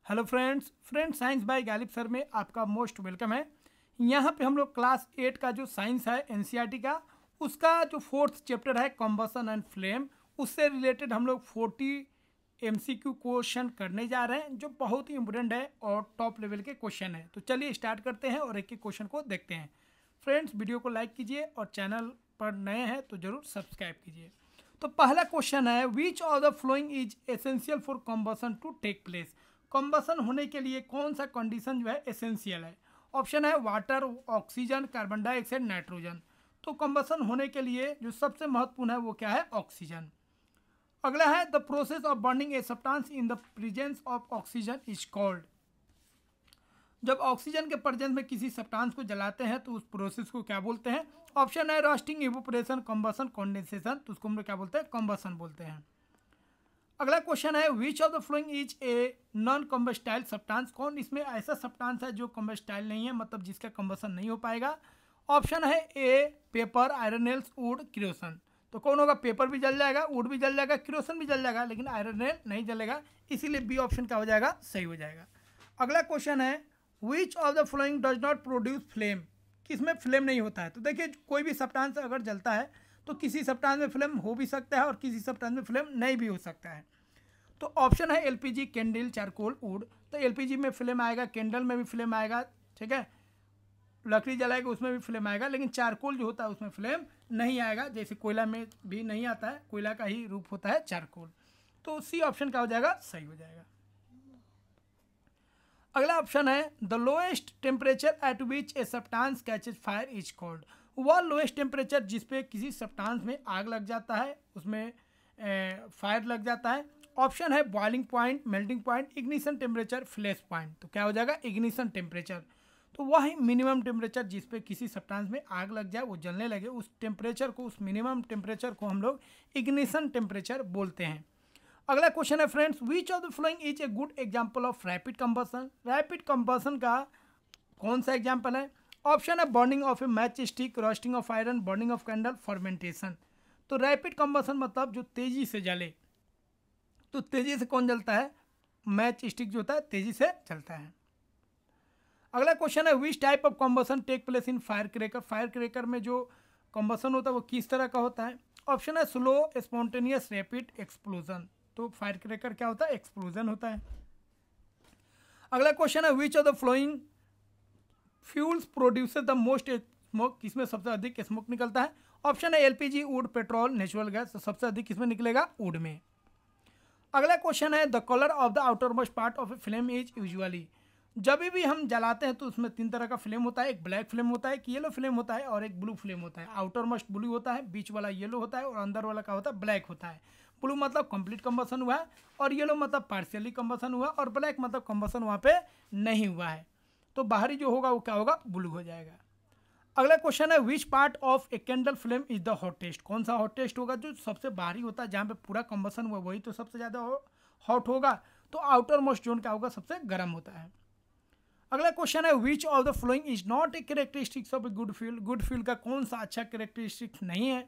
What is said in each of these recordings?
Hello friends science by Ghalib sir में आपका most welcome है। यहाँ पे हम लोग क्लास 8 का जो साइंस है एनसीईआरटी का उसका जो फोर्थ चैप्टर है कॉम्बसन एंड फ्लेम, उससे रिलेटेड हम लोग 40 एमसीक्यू क्वेश्चन करने जा रहे हैं जो बहुत ही इंपॉर्टेंट है और टॉप लेवल के क्वेश्चन है। तो चलिए स्टार्ट करते हैं और एक एक क्वेश्चन को देखते हैं। फ्रेंड्स वीडियो को लाइक कीजिए और चैनल पर नए हैं तो जरूर सब्सक्राइब कीजिए। तो पहला क्वेश्चन है, which of the following is essential for combustion to take place. Combustion होने के लिए कौन सा कंडीशन जो है एसेंशियल है? ऑप्शन है water, oxygen, carbon dioxide, nitrogen. तो कॉम्बसन होने के लिए जो सबसे महत्वपूर्ण है वो क्या है? ऑक्सीजन। अगला है the process of burning a substance in the presence of oxygen is called. जब ऑक्सीजन के प्रेजेंस में किसी सब्सटेंस को जलाते हैं तो उस प्रोसेस को क्या बोलते हैं? ऑप्शन है रोस्टिंग, इवोपरेशन, कॉम्बसन, कंडेंसेशन। तो उसको हम लोग क्या बोलते हैं? कॉम्बसन बोलते हैं। अगला क्वेश्चन है, which of the following is a non combustible substance. कौन इसमें ऐसा सब्सटेंस है जो कॉम्बस्टाइल नहीं है, मतलब जिसका कॉम्बसन नहीं हो पाएगा? ऑप्शन है a paper, iron nails, wood, kerosene. तो कौन होगा? पेपर भी जल जाएगा, वुड भी जल जाएगा, केरोसिन भी जल जाएगा, लेकिन आयरन नेल नहीं जलेगा, इसीलिए बी ऑप्शन क्या हो जाएगा? सही हो जाएगा। अगला क्वेश्चन है, which of the flowing does not produce flame. किसमें फ्लेम नहीं होता है? तो देखिए कोई भी सब्सटेंस अगर जलता है तो किसी सब्सटेंस में फ्लेम हो भी सकता है और किसी सब्सटेंस में फ्लेम नहीं भी हो सकता है। तो ऑप्शन है एलपीजी, कैंडल, चारकोल, वुड। तो एलपीजी में फ्लेम आएगा, कैंडल में भी फ्लेम आएगा, ठीक है, लकड़ी जलाएगा उसमें भी फ्लेम आएगा, लेकिन चारकोल जो होता है उसमें फ्लेम नहीं आएगा, जैसे कोयला में भी नहीं आता है, कोयला का ही रूप होता है चारकोल। तो सी ऑप्शन क्या हो जाएगा? सही हो जाएगा। अगला ऑप्शन है the lowest temperature at which a substance catches fire is called. वह लोएस्ट टेम्परेचर जिसपे किसी सब्सटेंस में आग लग जाता है, उसमें फायर लग जाता है। ऑप्शन है boiling point, melting point, ignition temperature, flash point. तो क्या हो जाएगा? Ignition temperature. तो वही मिनिमम टेम्परेचर जिसपे किसी सब्सटेंस में आग लग जाए, वो जलने लगे, उस टेम्परेचर को, उस मिनिमम टेम्परेचर को हम लोग इग्निशन टेम्परेचर बोलते हैं। अगला क्वेश्चन है friends, which of the following is a good example of rapid combustion. Rapid combustion का कौन सा एग्जांपल है? ऑप्शन है burning of A match stick, roasting of iron, burning of candle, fermentation. तो रैपिड कंबसन मतलब जो तेजी से जले। तो तेजी से कौन जलता है? मैच स्टिक जो होता है तेजी से जलता है। अगला क्वेश्चन है, which type of combustion take place in fire cracker. Fire cracker में जो कंबसन होता है वो किस तरह का होता है? ऑप्शन है स्लो, स्पॉन्टेनियस, रैपिड, एक्सप्लोजन। तो फायर क्रेकर क्या होता है? एक्सप्लोजन होता है। अगला क्वेश्चन है, which of the flowing fuels produces the most smoke. किसमें सबसे अधिक स्मोक निकलता है? ऑप्शन है LPG, would, petrol, natural gas. तो सबसे अधिक किसमें निकलेगा? वुड में। अगला क्वेश्चन है, the colour of the outer most part of a flame is usually. जब भी हम जलाते हैं तो उसमें तीन तरह का फ्लेम होता है, एक ब्लैक फ्लेम होता है, एक येलो फ्लेम होता है और एक ब्लू फ्लेम होता है। आउटर मोस्ट ब्लू होता है, बीच वाला येलो होता है और अंदर वाला क्या होता है? ब्लैक होता है। ब्लू मतलब कंप्लीट कंबसन हुआ है और येलो मतलब पार्शियली कंबसन हुआ और ब्लैक मतलब कंबसन वहाँ पे नहीं हुआ है। तो बाहरी जो होगा वो क्या होगा? ब्लू हो जाएगा। अगला क्वेश्चन है, which part of a candle flame is the hottest. कौन सा हॉटेस्ट होगा? जो सबसे बाहरी होता है, जहाँ पे पूरा कंबसन हुआ वही तो सबसे ज़्यादा हॉट होगा। तो आउटर मोस्ट जोन क्या होगा? सबसे गर्म होता है। अगला क्वेश्चन है, which of the following is not a characteristics of a good fuel. Good fuel का कौन सा अच्छा कैरेक्टरिस्टिक्स नहीं है?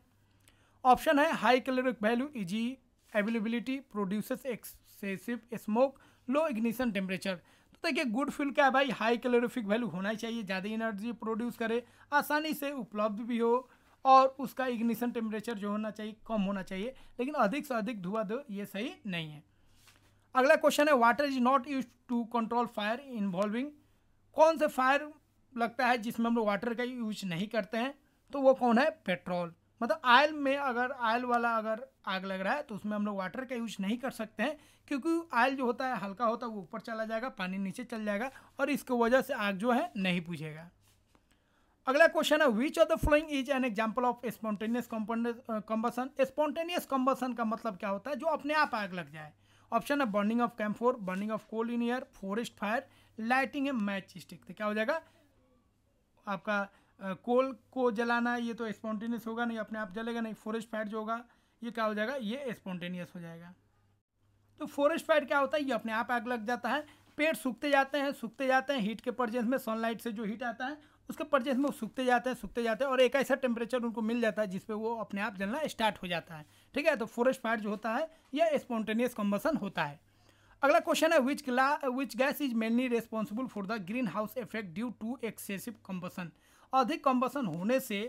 ऑप्शन है high calorific value, easy availability, produces excessive smoke, low ignition temperature. तो देखिए गुड फ्यूल क्या है भाई? हाई कैलोरिफिक वैल्यू होना ही चाहिए, ज़्यादा एनर्जी प्रोड्यूस करे, आसानी से उपलब्ध भी हो और उसका इग्निशन टेम्परेचर जो होना चाहिए कम होना चाहिए, लेकिन अधिक से अधिक धुआं दो ये सही नहीं है। अगला क्वेश्चन है, water is not use to control fire involving. कौन से फायर लगता है जिसमें हम लोग वाटर का यूज नहीं करते हैं? तो वो कौन है? पेट्रोल। मतलब ऑयल में अगर ऑयल वाला अगर आग लग रहा है तो उसमें हम लोग वाटर का यूज नहीं कर सकते हैं, क्योंकि ऑयल जो होता है हल्का होता है, वो ऊपर चला जाएगा, पानी नीचे चल जाएगा और इसकी वजह से आग जो है नहीं बुझेगा। अगला क्वेश्चन है, which of the following is an example of spontaneous combustion. Spontaneous combustion का मतलब क्या होता है? जो अपने आप आग लग जाए। ऑप्शन है burning of camphor, burning of coal in air, forest fire, lighting a match stick. तो क्या हो जाएगा? आपका कोल को जलाना, ये तो स्पॉन्टेनियस होगा नहीं, अपने आप जलेगा नहीं। फॉरेस्ट फायर जो होगा ये क्या हो जाएगा? ये स्पॉन्टेनियस हो जाएगा। तो फॉरेस्ट फायर क्या होता है? ये अपने आप आग लग जाता है, पेड़ सूखते जाते हैं हीट के प्रेजेंस में, सनलाइट से जो हीट आता है उसके प्रेजेंस में वो सूखते जाते हैं और एक ऐसा टेम्परेचर उनको मिल जाता है जिसपे वो अपने आप जलना स्टार्ट हो जाता है। ठीक है, तो फॉरेस्ट फायर जो होता है ये स्पॉन्टेनियस कंबसन होता है। अगला क्वेश्चन है which gas is mainly responsible for the green house effect due to excessive combustion. अधिक कंबसन होने से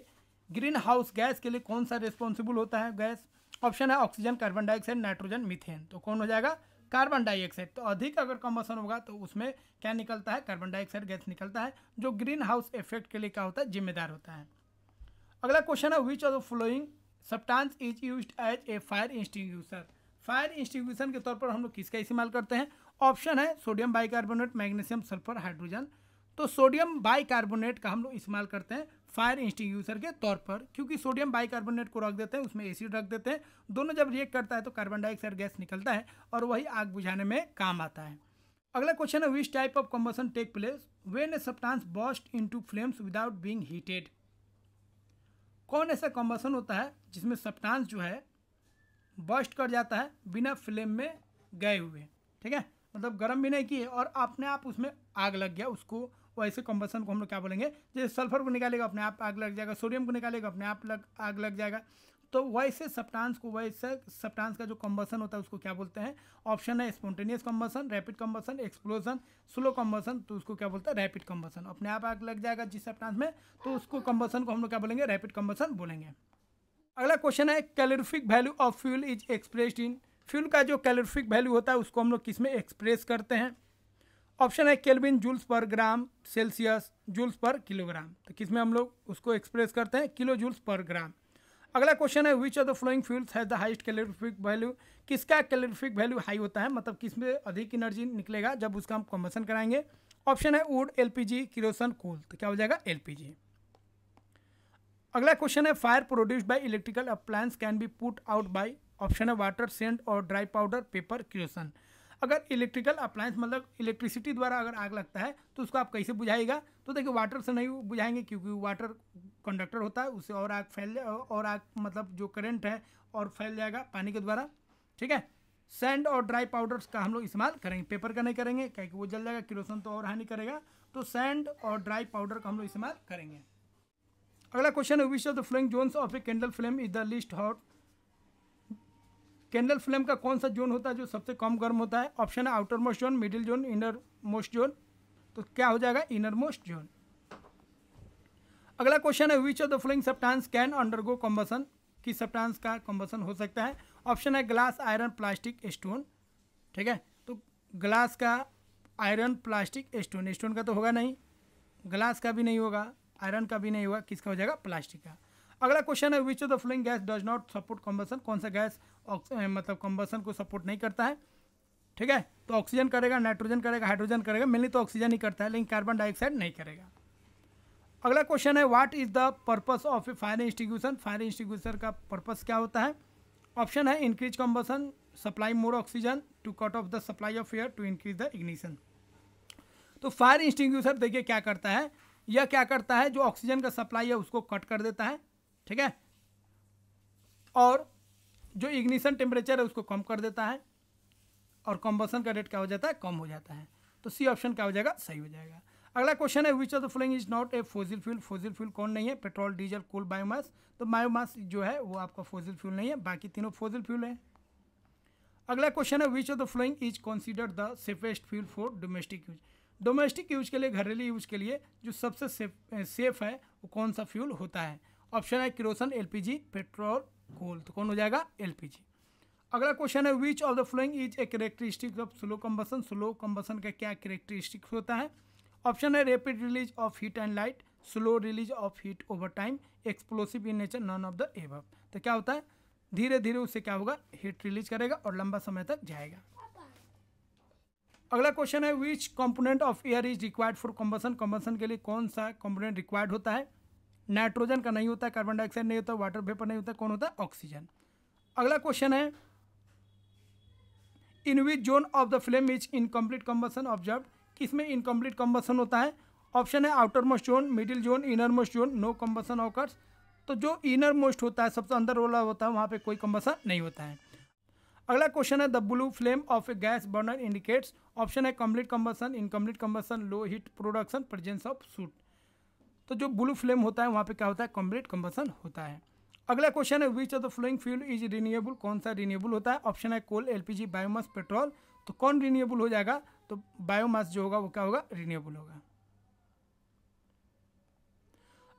ग्रीन हाउस गैस के लिए कौन सा रेस्पॉन्सिबल होता है गैस? ऑप्शन है oxygen, carbon dioxide, nitrogen, methane. तो कौन हो जाएगा? Carbon dioxide. तो अधिक अगर कंबसन होगा तो उसमें क्या निकलता है? कार्बन डाइऑक्साइड गैस निकलता है, जो ग्रीन हाउस इफेक्ट के लिए क्या होता है? जिम्मेदार होता है। अगला क्वेश्चन है which of the following substance is used as a fire extinguisher. Fire extinguisher के तौर पर हम लोग किसका इस्तेमाल करते हैं? ऑप्शन है sodium bicarbonate, magnesium, sulphur, hydrogen. तो सोडियम बाइकार्बोनेट का हम लोग इस्तेमाल करते हैं फायर एक्सटिंग्विशर के तौर पर, क्योंकि सोडियम बाइकार्बोनेट को रख देते हैं, उसमें एसिड रख देते हैं, दोनों जब रिएक्ट करता है तो कार्बन डाइऑक्साइड गैस निकलता है और वही आग बुझाने में काम आता है। अगला क्वेश्चन है which type of combustion take place when a substance burst into flames without being heated. कौन ऐसा कंबसन होता है जिसमें सब्सटेंस जो है बर्स्ट कर जाता है बिना फ्लेम में गए हुए, ठीक है, मतलब गर्म भी नहीं किए और अपने आप उसमें आग लग गया, उसको वैसे कंबसन को हम लोग क्या बोलेंगे? जैसे सल्फर को निकालेगा अपने आप आग लग जाएगा, सोडियम को निकालेगा अपने आप आग लग जाएगा। तो वैसे सब्सटेंस को, वैसे सब्सटेंस का जो कंबसन होता है उसको क्या बोलते हैं? ऑप्शन है spontaneous combustion, rapid combustion, explosion, slow combustion. तो उसको क्या बोलते हैं? Rapid combustion. अपने आप आग लग जाएगा जिस सब्सटेंस में, तो उसको कंबसन को हम लोग क्या बोलेंगे? रैपिड कंबसन बोलेंगे। अगला क्वेश्चन है calorific value of fuel is expressed in. Fuel का जो कैलोरीफिक वैल्यू होता है उसको हम लोग किस में एक्सप्रेस करते हैं? ऑप्शन है केल्विन, जूल्स पर ग्राम, सेल्सियस, जूल्स पर किलोग्राम। तो किस में हम लोग उसको एक्सप्रेस करते हैं? किलो जूल्स पर ग्राम। अगला क्वेश्चन है which of the flowing fuels has the highest calorific value. किसका कैलोरीफिक वैल्यू हाई होता है, मतलब किस में अधिक एनर्जी निकलेगा जब उसका हम कंबसन कराएंगे? ऑप्शन है वुड, एलपीजी, किरोसिन, कोल। तो क्या हो जाएगा? एलपीजी। अगला क्वेश्चन है fire produced by electrical appliance can be put out by. Option है वाटर, सेंड और ड्राई पाउडर, पेपर, किरोसिन। अगर इलेक्ट्रिकल अप्लायंस मतलब इलेक्ट्रिसिटी द्वारा अगर आग लगता है तो उसको आप कैसे बुझाएगा? तो देखिए वाटर से नहीं बुझाएंगे, क्योंकि वाटर कंडक्टर होता है, उससे और आग फैल और आग मतलब जो करंट है और फैल जाएगा पानी के द्वारा, ठीक है। सैंड और ड्राई पाउडर्स का हम लोग इस्तेमाल करेंगे, पेपर का नहीं करेंगे क्योंकि वो जल जाएगा, किरोसिन तो और हानि करेगा। तो सैंड और ड्राई पाउडर का हम लोग इस्तेमाल करेंगे। अगला क्वेश्चन है which of the flowing zones of a candle flame is the least hot. Candle flame का कौन सा जोन होता है जो सबसे कम गर्म होता है? ऑप्शन है outer most zone, middle zone, inner most zone. तो क्या हो जाएगा? Inner most zone. अगला क्वेश्चन है which of the flowing substance can undergo combustion. किस सब्सटेंस का कंबसन हो सकता है? ऑप्शन है ग्लास, आयरन, प्लास्टिक, स्टोन, ठीक है। तो ग्लास का, आयरन, प्लास्टिक, स्टोन। स्टोन का तो होगा नहीं, ग्लास का भी नहीं होगा, आयरन का भी नहीं होगा, किसका हो जाएगा? प्लास्टिक का। अगला क्वेश्चन है which of the flowing gas does not support combustion. कौन सा गैस मतलब कंबसन को सपोर्ट नहीं करता है, ठीक है। तो ऑक्सीजन करेगा, नाइट्रोजन करेगा, हाइड्रोजन करेगा, मेनली तो ऑक्सीजन ही करता है, लेकिन कार्बन डाइऑक्साइड नहीं करेगा। अगला क्वेश्चन है what is the purpose of a fire extinguisher. Fire extinguisher का पर्पस क्या होता है? ऑप्शन है increase combustion, supply more oxygen, to cut off the supply of air, to increase the ignition. तो फायर एक्सटिंग्विशर देखिए क्या करता है, यह क्या करता है, जो ऑक्सीजन का सप्लाई है उसको कट कर देता है, ठीक है, और जो इग्निशन टेम्परेचर है उसको कम कर देता है, और कंबसन का रेट क्या हो जाता है? कम हो जाता है। तो सी ऑप्शन क्या हो जाएगा? सही हो जाएगा। अगला क्वेश्चन है which of the following is not A fossil fuel. Fossil fuel कौन नहीं है? पेट्रोल, डीजल, कोल, बायोमास। तो बायोमास जो है वो आपका फॉसिल फ्यूल नहीं है, बाकी तीनों फॉसिल फ्यूल है। अगला क्वेश्चन है which of the following is considered the safest fuel for domestic use. Domestic use के लिए, घरेलू यूज के लिए जो सबसे सेफ है वो कौन सा फ्यूल होता है? ऑप्शन है किरोसिन, एलपीजी, पेट्रोल, कोल। तो कौन हो जाएगा? एलपीजी। अगला क्वेश्चन है which of the following is a characteristic of slow combustion. Slow combustion का क्या कैरेक्टरिस्टिक होता है? ऑप्शन है rapid release of heat and light, slow release of heat over time, explosive in nature, none of the above. तो क्या होता है? धीरे धीरे उससे क्या होगा? हीट रिलीज करेगा और लंबा समय तक जाएगा। अगला क्वेश्चन है विच component of air is required for combustion. Combustion के लिए कौन सा कंपोनेंट रिक्वायर्ड होता है? नाइट्रोजन का नहीं होता, कार्बन डाइऑक्साइड नहीं होता, वाटर वेपर नहीं होता, कौन होता है? ऑक्सीजन। अगला क्वेश्चन है in which zone of the flame is incomplete combustion observed. किसमें इनकम्प्लीट कंबसन होता है? ऑप्शन है outer most zone, middle zone, inner most zone, no combustion occurs. तो जो इनर मोस्ट होता है, सबसे अंदर वाला होता है, वहाँ पे कोई कंबसन नहीं होता है। अगला क्वेश्चन है the blue flame of a gas burner indicates. Option है complete combustion, incomplete combustion, low heat production, presence of soot. तो जो ब्लू फ्लेम होता है वहाँ पे क्या होता है? कंप्लीट कंबसन होता है। अगला क्वेश्चन है which of the flowing fuel is renewable. कौन सा रिन्यूएबल होता है? ऑप्शन है कोल, एलपीजी, बायोमास, पेट्रोल। तो कौन रिन्यूएबल हो जाएगा? तो बायोमास जो होगा वो क्या होगा? रिन्यूएबल होगा।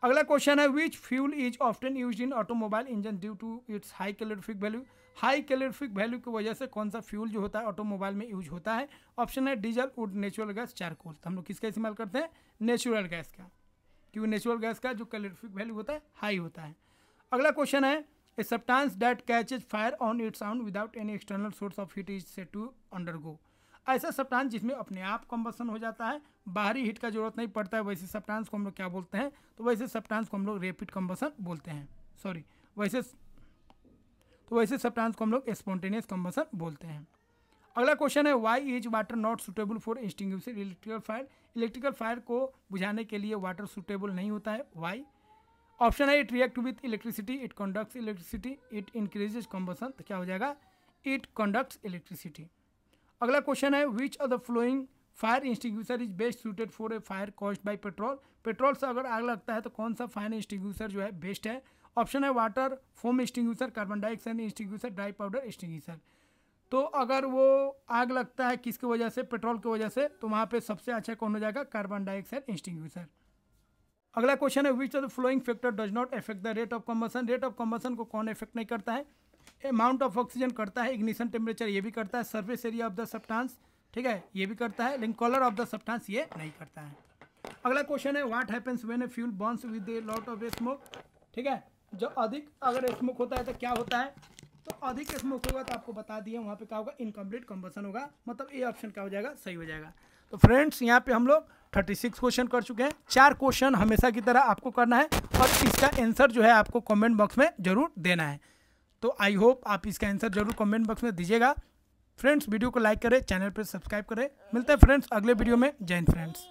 अगला क्वेश्चन है which fuel is often used in automobile engine due to its high calorific value. High calorific value की वजह से कौन सा फ्यूल जो होता है ऑटोमोबाइल में यूज होता है? ऑप्शन है diesel, would, natural gas, charcoal. तो हम लोग किसका इस्तेमाल करते हैं? नेचुरल गैस का, क्योंकि नेचुरल गैस का जो कैलोरीफिक वैल्यू होता है हाई होता है। अगला क्वेश्चन है a substance that catches fire on its own without any external source of heat is said to undergo. ऐसा सब्सटेंस जिसमें अपने आप कंबसन हो जाता है, बाहरी हीट का जरूरत नहीं पड़ता है, वैसे सब्सटेंस को हम लोग क्या बोलते हैं? तो वैसे सब्सटेंस को हम लोग रैपिड कंबसन बोलते हैं। सॉरी, वैसे सब्सटेंस को हम लोग स्पॉन्टेनियस कंबसन बोलते हैं। अगला क्वेश्चन है why is water not suitable for extinguishing electrical fire. Electrical fire को बुझाने के लिए वाटर सुटेबल नहीं होता है, व्हाई? ऑप्शन है it react with electricity, it conducts electricity, it increases combustion. तो क्या हो जाएगा? It conducts electricity. अगला क्वेश्चन है which of the flowing fire extinguisher is best suited for a fire caused by petrol. Petrol से अगर आग लगता है तो कौन सा फायर एक्सटिंग्विशर जो है बेस्ट है? ऑप्शन है water, foam extinguisher, carbon dioxide extinguisher, dry powder extinguisher. तो अगर वो आग लगता है किसकी वजह से? पेट्रोल की वजह से, तो वहाँ पे सबसे अच्छा कौन हो जाएगा? Carbon dioxide extinguisher. अगला क्वेश्चन है which of the flowing factor does not affect the rate of combustion. Rate of combustion को कौन इफेक्ट नहीं करता है? अमाउंट ऑफ ऑक्सीजन करता है, इग्निशन टेम्परेचर ये भी करता है, surface area of the substance, ठीक है, ये भी करता है, लेकिन कलर ऑफ द सब्सटेंस ये नहीं करता है। अगला क्वेश्चन है what happens when a fuel Burns with a lot of smoke. ठीक है, जो अधिक अगर स्मोक होता है तो क्या होता है? तो अधिक स्मोक होगा तो आपको बता दिए वहाँ पे क्या होगा? इनकम्प्लीट कंबसन होगा, मतलब ए ऑप्शन क्या हो जाएगा? सही हो जाएगा। तो फ्रेंड्स यहाँ पे हम लोग 36 क्वेश्चन कर चुके हैं। 4 क्वेश्चन हमेशा की तरह आपको करना है और इसका आंसर जो है आपको कमेंट बॉक्स में जरूर देना है। तो आई होप आप इसका आंसर जरूर कमेंट बॉक्स में दीजिएगा। फ्रेंड्स वीडियो को लाइक करें, चैनल पर सब्सक्राइब करें। मिलते हैं फ्रेंड्स अगले वीडियो में। जय हिंद फ्रेंड्स।